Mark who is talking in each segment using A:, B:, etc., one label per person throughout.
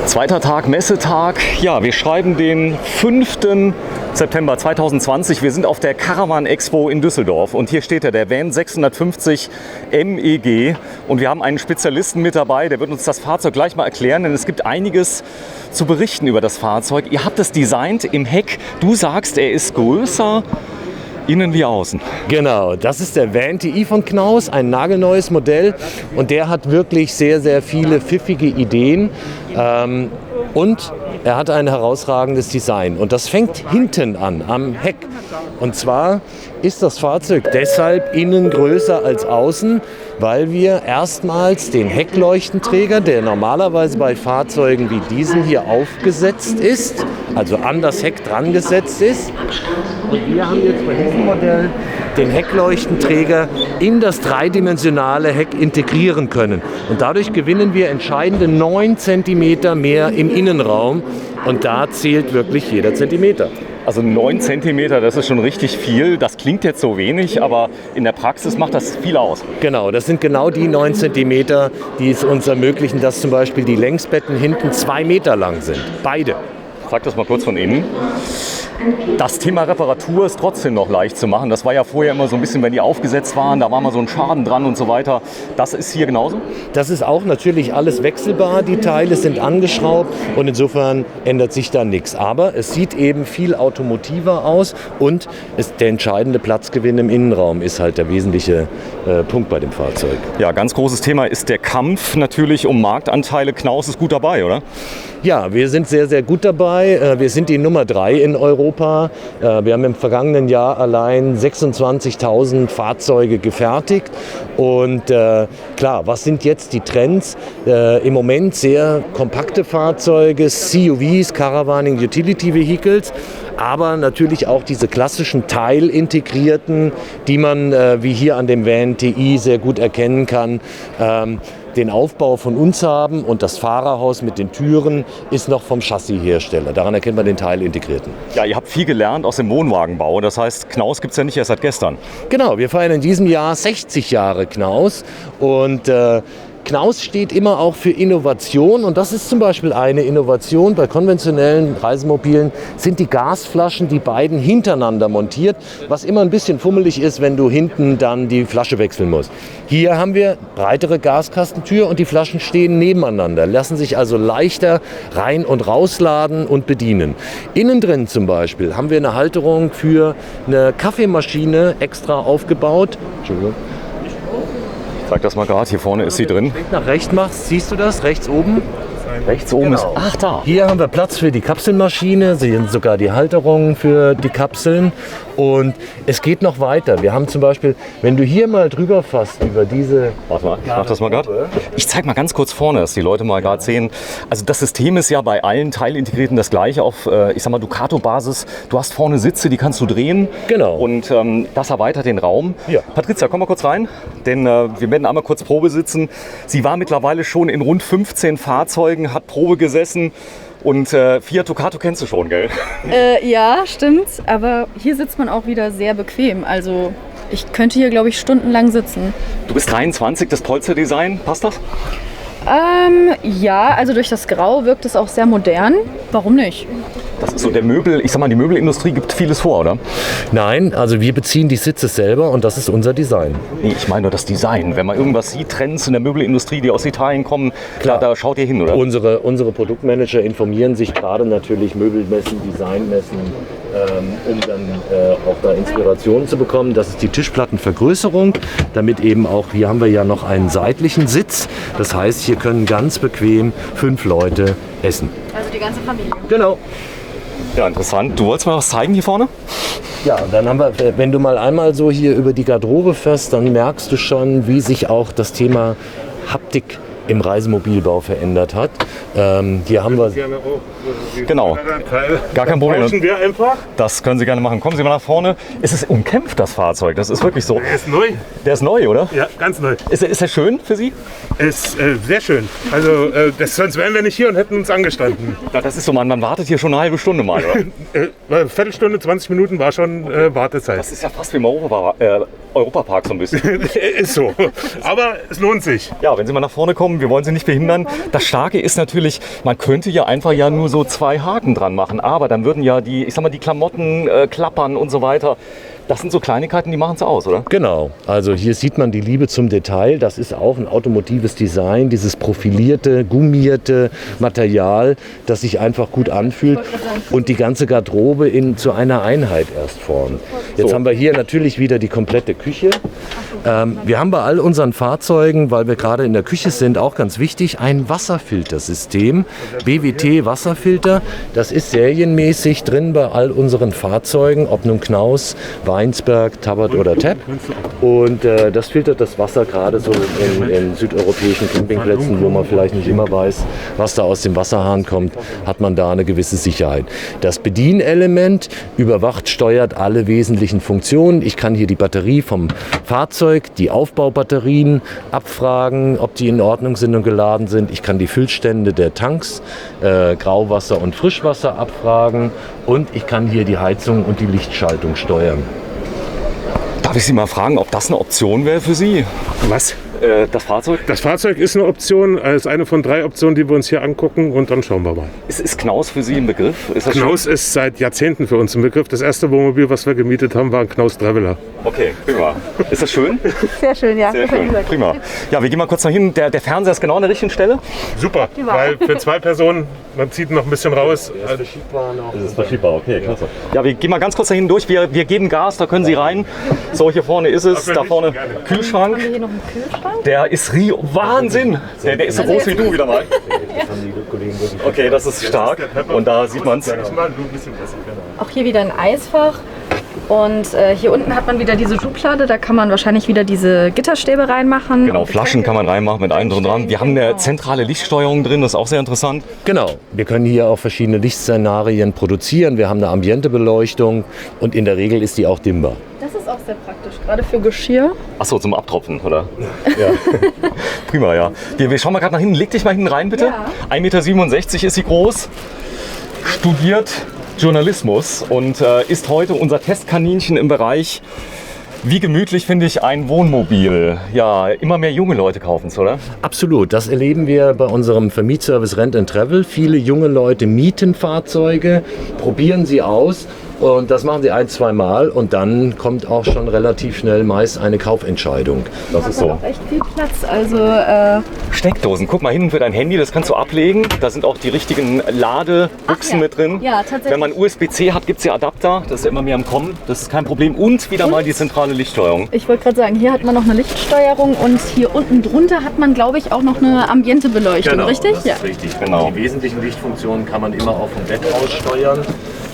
A: Zweiter Tag, Messetag. Ja, wir schreiben den 5. September 2020. Wir sind auf der Caravan Expo in Düsseldorf und hier steht er, der Van 650 MEG. Und wir haben einen Spezialisten mit dabei, der wird uns das Fahrzeug gleich mal erklären, denn es gibt einiges zu berichten über das Fahrzeug. Ihr habt es designt im Heck. Du sagst, er ist größer, innen wie außen.
B: Genau, das ist der Van TI von Knaus, ein nagelneues Modell und der hat wirklich sehr, sehr viele pfiffige Ideen und er hat ein herausragendes Design und das fängt hinten an, am Heck. Und zwar ist das Fahrzeug deshalb innen größer als außen, weil wir erstmals den Heckleuchtenträger, der normalerweise bei Fahrzeugen wie diesen hier aufgesetzt ist, also an das Heck dran gesetzt ist. Und wir haben jetzt bei diesem Modell den Heckleuchtenträger in das dreidimensionale Heck integrieren können. Und dadurch gewinnen wir entscheidende 9 cm mehr im Innenraum. Und da zählt wirklich jeder Zentimeter.
A: Also 9 cm, das ist schon richtig viel. Das klingt jetzt so wenig, aber in der Praxis macht das viel aus.
B: Genau, das sind genau die 9 cm, die es uns ermöglichen, dass zum Beispiel die Längsbetten hinten 2 Meter lang sind. Beide.
A: Ich sag das mal kurz von innen. Das Thema Reparatur ist trotzdem noch leicht zu machen. Das war ja vorher immer so ein bisschen, wenn die aufgesetzt waren, da war mal so ein Schaden dran und so weiter. Das ist hier genauso? Das ist auch natürlich alles wechselbar. Die Teile sind angeschraubt und insofern ändert sich da nichts. Aber es sieht eben viel automotiver aus und der entscheidende Platzgewinn im Innenraum ist halt der wesentliche Punkt bei dem Fahrzeug. Ja, ganz großes Thema ist der Kampf natürlich um Marktanteile. Knaus ist gut dabei, oder?
B: Ja, wir sind sehr, sehr gut dabei. Wir sind die Nummer 3 in Europa. Wir haben im vergangenen Jahr allein 26.000 Fahrzeuge gefertigt. Und klar, was sind jetzt die Trends? Im Moment sehr kompakte Fahrzeuge, CUVs, Caravaning Utility Vehicles. Aber natürlich auch diese klassischen teilintegrierten, die man wie hier an dem Van TI sehr gut erkennen kann. Den Aufbau von uns haben und das Fahrerhaus mit den Türen ist noch vom Chassishersteller. Daran erkennt man den teilintegrierten.
A: Ja, ihr habt viel gelernt aus dem Wohnwagenbau. Das heißt, Knaus gibt es ja nicht erst seit gestern.
B: Genau, wir feiern in diesem Jahr 60 Jahre Knaus und Knaus steht immer auch für Innovation und das ist zum Beispiel eine Innovation. Bei konventionellen Reisemobilen sind die Gasflaschen, die beiden hintereinander montiert, was immer ein bisschen fummelig ist, wenn du hinten dann die Flasche wechseln musst. Hier haben wir breitere Gaskastentür und die Flaschen stehen nebeneinander, lassen sich also leichter rein- und rausladen und bedienen. Innen drin zum Beispiel haben wir eine Halterung für eine Kaffeemaschine extra aufgebaut. Entschuldigung.
A: Ich zeig das mal gerade, hier vorne ist sie drin.
B: Wenn du nach rechts machst, siehst du das, rechts oben?
A: Rechts oben
B: Genau.
A: ist, ach da.
B: Hier haben wir Platz für die Kapselmaschine, sehen sogar die Halterungen für die Kapseln und es geht noch weiter. Wir haben zum Beispiel, wenn du hier mal drüber fasst über diese...
A: Warte mal, ich mach das mal gerade. Ich zeig mal ganz kurz vorne, dass die Leute mal gerade sehen. Also das System ist ja bei allen Teilintegrierten das gleiche auf, ich sag mal, Ducato-Basis. Du hast vorne Sitze, die kannst du drehen.
B: Genau.
A: Und das erweitert den Raum.
B: Ja.
A: Patricia, komm mal kurz rein, denn wir werden einmal kurz Probe sitzen. Sie war mittlerweile schon in rund 15 Fahrzeugen, hat Probe gesessen und Fiat Ducato kennst du schon, gell?
C: Ja, stimmt, aber hier sitzt man auch wieder sehr bequem, also ich könnte hier, glaube ich, stundenlang sitzen.
A: Du bist 23, das Polsterdesign, passt das?
C: Ja, also durch das Grau wirkt es auch sehr modern, warum nicht?
A: Das ist so der Möbel, ich sag mal, die Möbelindustrie gibt vieles vor, oder?
B: Nein, also wir beziehen die Sitze selber und das ist unser Design.
A: Nee, ich meine nur das Design. Wenn man irgendwas sieht, Trends in der Möbelindustrie, die aus Italien kommen,
B: Klar.
A: da schaut ihr hin, oder?
B: Unsere Produktmanager informieren sich gerade natürlich Möbelmessen, Designmessen, um dann auch da Inspirationen zu bekommen. Das ist die Tischplattenvergrößerung, damit eben auch, hier haben wir ja noch einen seitlichen Sitz. Das heißt, hier können ganz bequem 5 Leute essen.
C: Also die ganze Familie.
B: Genau.
A: Ja, interessant. Du wolltest mal was zeigen hier vorne?
B: Ja, dann haben wir, wenn du mal einmal so hier über die Garderobe fährst, dann merkst du schon, wie sich auch das Thema Haptik im Reisemobilbau verändert hat. Hier haben wir...
A: Genau. Gar kein Problem.
D: Tauschen wir einfach.
A: Das können Sie gerne machen. Kommen Sie mal nach vorne. Es ist umkämpft, das Fahrzeug. Das ist wirklich so.
D: Der ist neu.
A: Der ist neu, oder?
D: Ja, ganz neu.
A: Ist er schön für Sie?
D: Ist sehr schön. Also sonst wären wir nicht hier und hätten uns angestanden.
A: Ja, das ist so, man wartet hier schon eine halbe Stunde mal, oder?
D: Viertelstunde, 20 Minuten war schon Wartezeit.
A: Das ist ja fast wie im Europapark so ein bisschen.
D: Ist so. Aber es lohnt sich.
A: Ja, wenn Sie mal nach vorne kommen, kommen, wir wollen Sie nicht behindern. Das Starke ist natürlich, man könnte ja einfach ja nur so 2 Haken dran machen, aber dann würden ja die Klamotten klappern und so weiter. Das sind so Kleinigkeiten, die machen es aus, oder?
B: Genau, also hier sieht man die Liebe zum Detail. Das ist auch ein automotives Design, dieses profilierte, gummierte Material, das sich einfach gut anfühlt und die ganze Garderobe zu einer Einheit erst formt. Jetzt haben wir hier natürlich wieder die komplette Küche. Wir haben bei all unseren Fahrzeugen, weil wir gerade in der Küche sind, auch ganz wichtig, ein Wasserfiltersystem, BWT-Wasserfilter. Das ist serienmäßig drin bei all unseren Fahrzeugen, ob nun Knaus, Weinsberg, Tabbert oder Tepp. Und das filtert das Wasser gerade so in südeuropäischen Campingplätzen, wo man vielleicht nicht immer weiß, was da aus dem Wasserhahn kommt, hat man da eine gewisse Sicherheit. Das Bedienelement überwacht, steuert alle wesentlichen Funktionen. Ich kann hier die Batterie vom Fahrzeug, die Aufbaubatterien abfragen, ob die in Ordnung sind und geladen sind. Ich kann die Füllstände der Tanks, Grauwasser und Frischwasser abfragen und ich kann hier die Heizung und die Lichtschaltung steuern.
A: Darf ich Sie mal fragen, ob das eine Option wäre für Sie?
D: Was?
A: Das Fahrzeug?
D: Das Fahrzeug ist eine Option, ist eine von 3 Optionen, die wir uns hier angucken und dann schauen wir mal.
A: Ist Knaus für Sie ein Begriff? Ist das
D: Knaus ist seit Jahrzehnten für uns ein Begriff. Das erste Wohnmobil, was wir gemietet haben, war ein Knaus Traveler.
A: Okay, prima. Ist das schön?
C: Sehr schön, ja.
A: Sehr schön, prima. Ja, wir gehen mal kurz nach hinten. Der Fernseher ist genau an der richtigen Stelle.
D: Super, weil für 2 Personen, man zieht noch ein bisschen raus.
B: Das ist
A: verschiebbar, okay, klasse. Ja, wir gehen mal ganz kurz da hinten durch. Wir geben Gas, da können Sie rein. So, hier vorne ist es. Da vorne Kühlschrank.
C: Haben wir hier noch einen Kühlschrank?
A: Der ist Wahnsinn! Der ist so groß wie du wieder mal. Okay, das ist stark. Und da sieht man es.
C: Auch hier wieder ein Eisfach. Und hier unten hat man wieder diese Schublade, da kann man wahrscheinlich wieder diese Gitterstäbe reinmachen.
A: Genau, Flaschen kann man reinmachen mit allem drin dran. Wir haben eine zentrale Lichtsteuerung drin, das ist auch sehr interessant.
B: Genau, wir können hier auch verschiedene Lichtszenarien produzieren. Wir haben eine Ambientebeleuchtung und in der Regel ist die auch dimmbar.
C: Das ist auch sehr praktisch, gerade für Geschirr.
A: Achso, zum Abtropfen, oder? Ja. Prima, ja. Wir schauen mal gerade nach hinten. Leg dich mal hinten rein, bitte.
C: Ja.
A: 1,67 Meter ist sie groß. Studiert Journalismus und ist heute unser Testkaninchen im Bereich, wie gemütlich finde ich ein Wohnmobil. Ja, immer mehr junge Leute kaufen es, oder?
B: Absolut, das erleben wir bei unserem Vermietservice Rent & Travel. Viele junge Leute mieten Fahrzeuge, probieren sie aus. Und das machen sie 1-2 Mal und dann kommt auch schon relativ schnell meist eine Kaufentscheidung.
A: Das ist so.
C: Auch echt viel Platz. Also,
A: Steckdosen, guck mal hinten für dein Handy, das kannst du ablegen. Da sind auch die richtigen Ladebuchsen mit drin.
C: Ja, tatsächlich.
A: Wenn man USB-C hat, gibt es ja Adapter. Das ist ja immer mehr am Kommen. Das ist kein Problem. Und wieder mal die zentrale Lichtsteuerung.
C: Ich wollte gerade sagen, hier hat man noch eine Lichtsteuerung und hier unten drunter hat man, glaube ich, auch noch eine Ambientebeleuchtung, richtig?
B: Das ist richtig, genau. Die wesentlichen Lichtfunktionen kann man immer auch vom Bett aus steuern,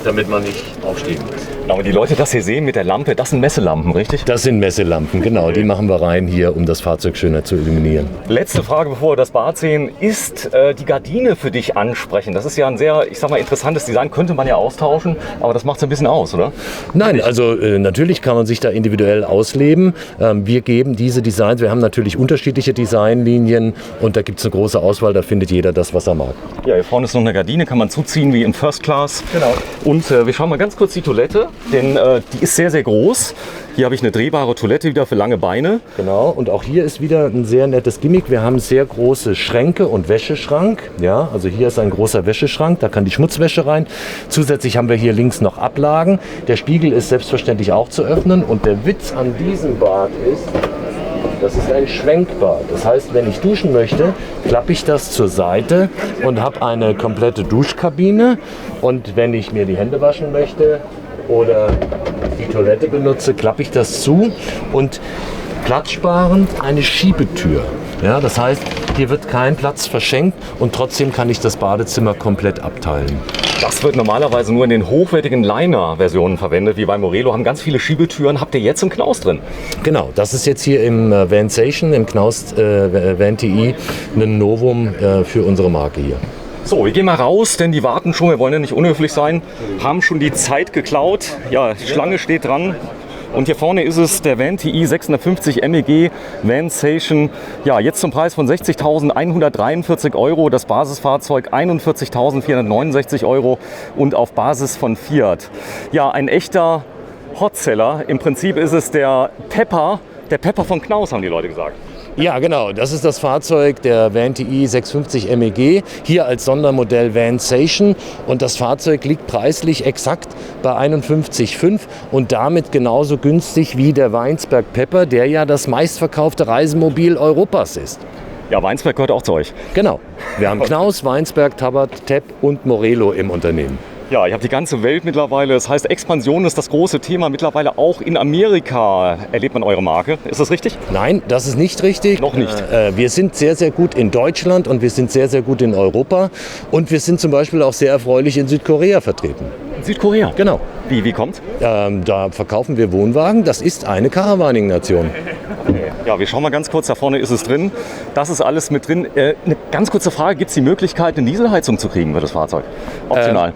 B: damit man nicht aufstehen muss.
A: Genau, und die Leute das hier sehen mit der Lampe, das sind Messelampen, richtig?
B: Das sind Messelampen, genau. Die machen wir rein hier, um das Fahrzeug schöner zu illuminieren.
A: Letzte Frage, bevor wir das Bad sehen. Ist die Gardine für dich ansprechend? Das ist ja ein sehr, ich sag mal, interessantes Design. Könnte man ja austauschen, aber das macht es ein bisschen aus, oder?
B: Nein, also natürlich kann man sich da individuell ausleben. Wir geben diese Designs, wir haben natürlich unterschiedliche Designlinien und da gibt es eine große Auswahl, da findet jeder das, was er mag.
A: Ja, hier vorne ist noch eine Gardine, kann man zuziehen wie in First Class.
B: Genau.
A: Und wir schauen mal ganz kurz die Toilette, denn die ist sehr, sehr groß. Hier habe ich eine drehbare Toilette wieder für lange Beine.
B: Genau, und auch hier ist wieder ein sehr nettes Gimmick. Wir haben sehr große Schränke und Wäscheschrank. Ja, also hier ist ein großer Wäscheschrank, da kann die Schmutzwäsche rein. Zusätzlich haben wir hier links noch Ablagen. Der Spiegel ist selbstverständlich auch zu öffnen. Und der Witz an diesem Bad ist, das ist ein Schwenkbad. Das heißt, wenn ich duschen möchte, klappe ich das zur Seite und habe eine komplette Duschkabine. Und wenn ich mir die Hände waschen möchte oder die Toilette benutze, klappe ich das zu und platzsparend eine Schiebetür. Ja, das heißt, hier wird kein Platz verschenkt und trotzdem kann ich das Badezimmer komplett abteilen.
A: Das wird normalerweise nur in den hochwertigen Liner-Versionen verwendet, wie bei Morelo. Haben ganz viele Schiebetüren. Habt ihr jetzt im Knaus drin?
B: Genau, das ist jetzt hier im Vansation, im Knaus Van TI, ein Novum für unsere Marke hier.
A: So, wir gehen mal raus, denn die warten schon. Wir wollen ja nicht unhöflich sein. Haben schon die Zeit geklaut. Ja, die Schlange steht dran. Und hier vorne ist es der Van TI 650 MEG Vansation. Ja, jetzt zum Preis von 60.143 €. Das Basisfahrzeug 41.469 € und auf Basis von Fiat. Ja, ein echter Hotseller. Im Prinzip ist es der Pepper von Knaus, haben die Leute gesagt.
B: Ja, genau. Das ist das Fahrzeug der VanTi 650 MEG, hier als Sondermodell Vansation. Und das Fahrzeug liegt preislich exakt bei 51,5 und damit genauso günstig wie der Weinsberg Pepper, der ja das meistverkaufte Reisemobil Europas ist.
A: Ja, Weinsberg gehört auch zu euch.
B: Genau. Wir haben Knaus, Weinsberg, Tabat, Tepp und Morelo im Unternehmen.
A: Ja, ihr habt die ganze Welt mittlerweile. Das heißt, Expansion ist das große Thema. Mittlerweile auch in Amerika erlebt man eure Marke. Ist das richtig?
B: Nein, das ist nicht richtig.
A: Noch nicht.
B: Wir sind sehr, sehr gut in Deutschland und wir sind sehr, sehr gut in Europa. Und wir sind zum Beispiel auch sehr erfreulich in Südkorea vertreten.
A: Südkorea?
B: Genau.
A: Wie kommt's?
B: Da verkaufen wir Wohnwagen. Das ist eine Caravaning-Nation.
A: Ja, wir schauen mal ganz kurz. Da vorne ist es drin. Das ist alles mit drin. Eine ganz kurze Frage. Gibt es die Möglichkeit, eine Dieselheizung zu kriegen für das Fahrzeug? Optional?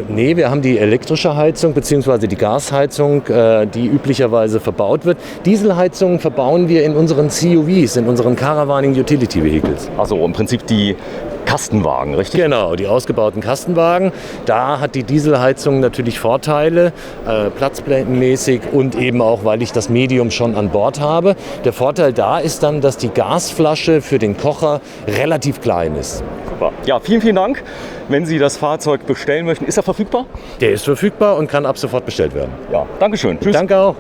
B: Nee, wir haben die elektrische Heizung bzw. die Gasheizung, die üblicherweise verbaut wird. Dieselheizungen verbauen wir in unseren CUVs, in unseren Caravaning Utility Vehicles.
A: Also im Prinzip die Kastenwagen, richtig?
B: Genau, die ausgebauten Kastenwagen. Da hat die Dieselheizung natürlich Vorteile, platzmäßig und eben auch, weil ich das Medium schon an Bord habe. Der Vorteil da ist dann, dass die Gasflasche für den Kocher relativ klein ist.
A: Super. Ja, vielen, vielen Dank. Wenn Sie das Fahrzeug bestellen möchten, ist er verfügbar?
B: Der ist verfügbar und kann ab sofort bestellt werden.
A: Ja, Dankeschön. Tschüss.
B: Danke auch.